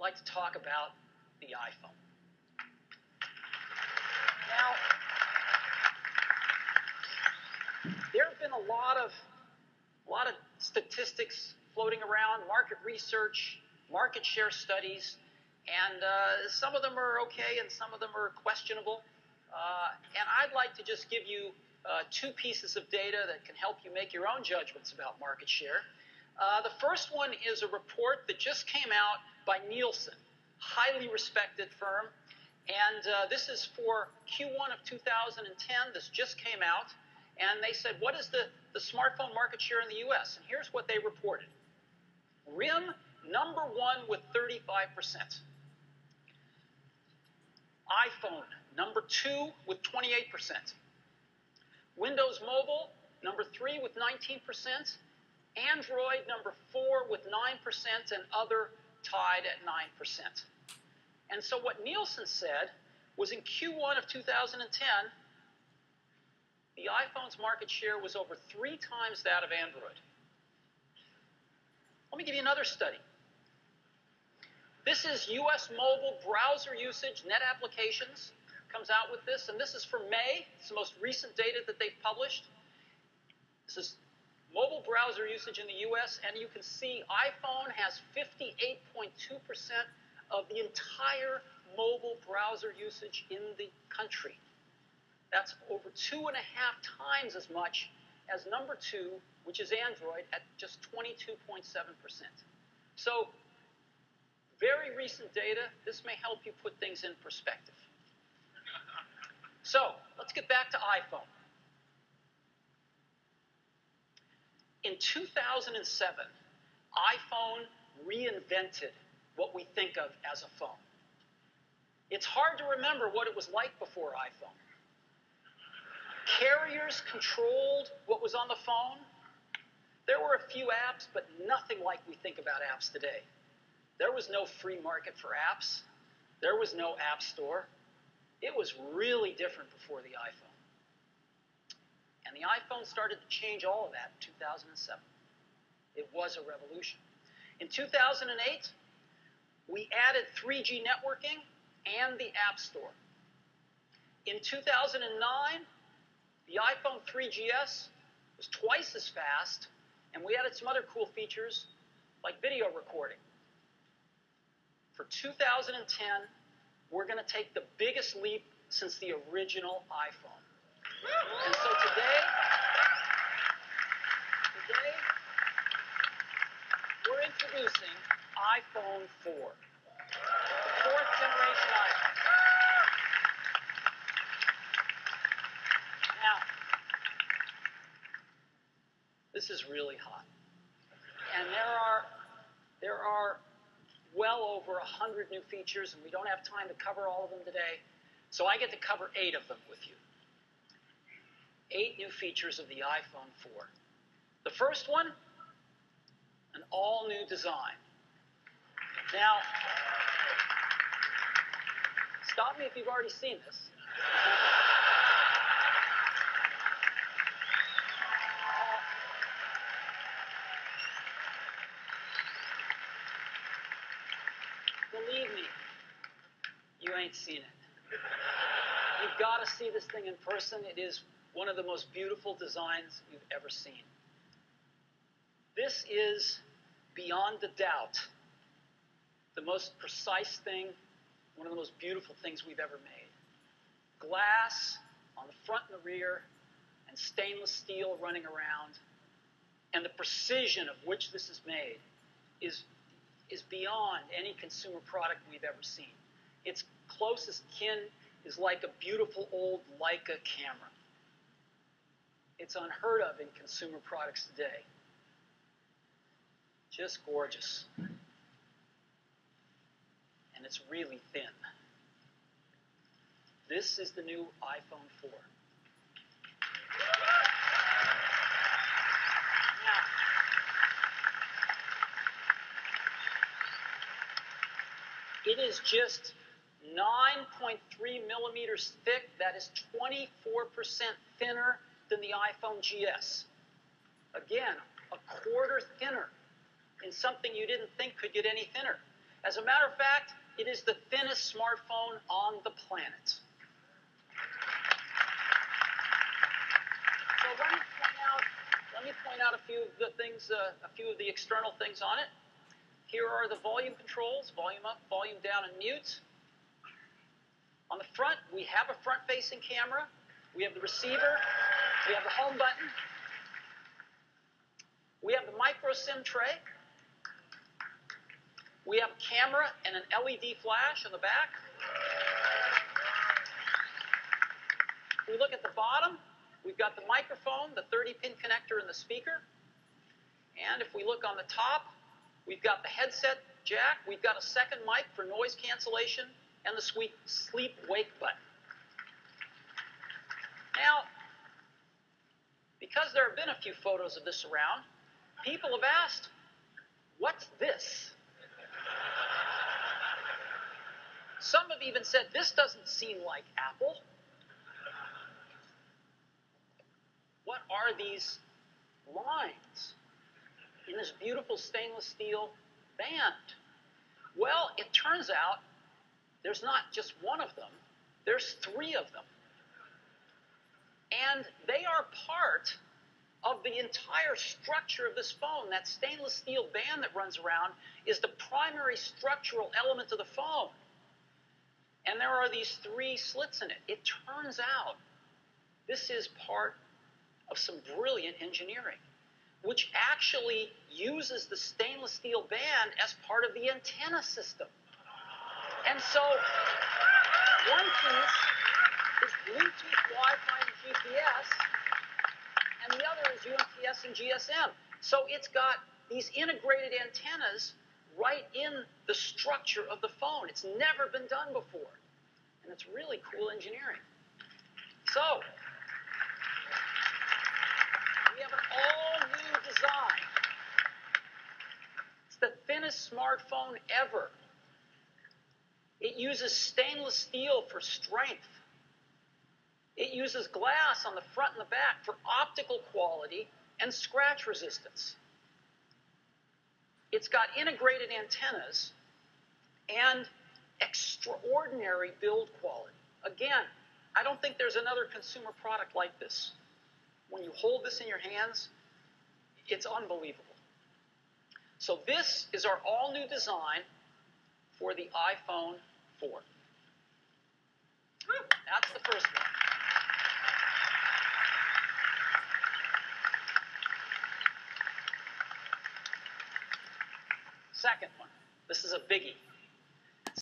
like to talk about the iPhone. Now, there have been a lot of statistics floating around, market research, market share studies, and some of them are okay and some of them are questionable. And I'd like to just give you two pieces of data that can help you make your own judgments about market share. The first one is a report that just came out by Nielsen, highly respected firm. And this is for Q1 of 2010. This just came out. And they said, what is the smartphone market share in the US? And here's what they reported. RIM, number one with 35%. iPhone, number two with 28%. Windows Mobile, number three with 19%. Android, number four with 9%, and other tied at 9%. And so what Nielsen said was in Q1 of 2010, the iPhone's market share was over 3 times that of Android. Let me give you another study. This is US mobile browser usage, net applications, comes out with this, and this is for May. It's the most recent data that they've published. This is mobile browser usage in the US, and you can see iPhone has 58.2% of the entire mobile browser usage in the country. That's over 2.5 times as much as number two, which is Android, at just 22.7%. So, very recent data. This may help you put things in perspective. So, let's get back to iPhone. In 2007, iPhone reinvented what we think of as a phone. It's hard to remember what it was like before iPhone. Carriers controlled what was on the phone. There were a few apps, but nothing like we think about apps today. There was no free market for apps. There was no app store. It was really different before the iPhone. And the iPhone started to change all of that in 2007. It was a revolution. In 2008, we added 3G networking and the App Store. In 2009, the iPhone 3GS was twice as fast, and we added some other cool features like video recording. For 2010, we're going to take the biggest leap since the original iPhone. And so today, we're introducing iPhone 4, the fourth generation iPhone. Now, this is really hot. And there are well over 100 new features, and we don't have time to cover all of them today. So I get to cover 8 of them with you. 8 new features of the iPhone 4. The first one, an all-new design. Now, stop me if you've already seen this. Believe me, you ain't seen it. You've got to see this thing in person. It is one of the most beautiful designs you've ever seen. This is, beyond a doubt, the most precise thing, one of the most beautiful things we've ever made. Glass on the front and the rear, and stainless steel running around, and the precision of which this is made is beyond any consumer product we've ever seen. Its closest kin is like a beautiful old Leica camera. It's unheard of in consumer products today. Just gorgeous. And it's really thin. This is the new iPhone 4. Now, it is just 9.3 millimeters thick. That is 24% thinner than the iPhone GS. Again, a quarter thinner in something you didn't think could get any thinner. As a matter of fact, it is the thinnest smartphone on the planet. So let me point out a few of the things, a few of the external things on it. Here are the volume controls: volume up, volume down, and mute. On the front, we have a front-facing camera. We have the receiver. We have the home button. We have the micro SIM tray. We have a camera and an LED flash on the back. If we look at the bottom, we've got the microphone, the 30-pin connector, and the speaker. And if we look on the top, we've got the headset jack. We've got a second mic for noise cancellation and the sleep-wake button. Now, because there have been a few photos of this around, people have asked, what's this? Some have even said, this doesn't seem like Apple. What are these lines in this beautiful stainless steel band? Well, it turns out there's not just one of them, there's 3 of them. And they are part of the entire structure of this phone. That stainless steel band that runs around is the primary structural element of the phone. And there are these 3 slits in it. It turns out this is part of some brilliant engineering, which actually uses the stainless steel band as part of the antenna system. And so one piece is Bluetooth, Wi-Fi, and GPS, and the other is UMTS and GSM. So it's got these integrated antennas right in the structure of the phone. It's never been done before. And it's really cool engineering. So we have an all-new design. It's the thinnest smartphone ever. It uses stainless steel for strength. It uses glass on the front and the back for optical quality and scratch resistance. It's got integrated antennas and extraordinary build quality. Again, I don't think there's another consumer product like this. When you hold this in your hands, it's unbelievable. So this is our all-new design for the iPhone 4. That's the first one. Second one. This is a biggie.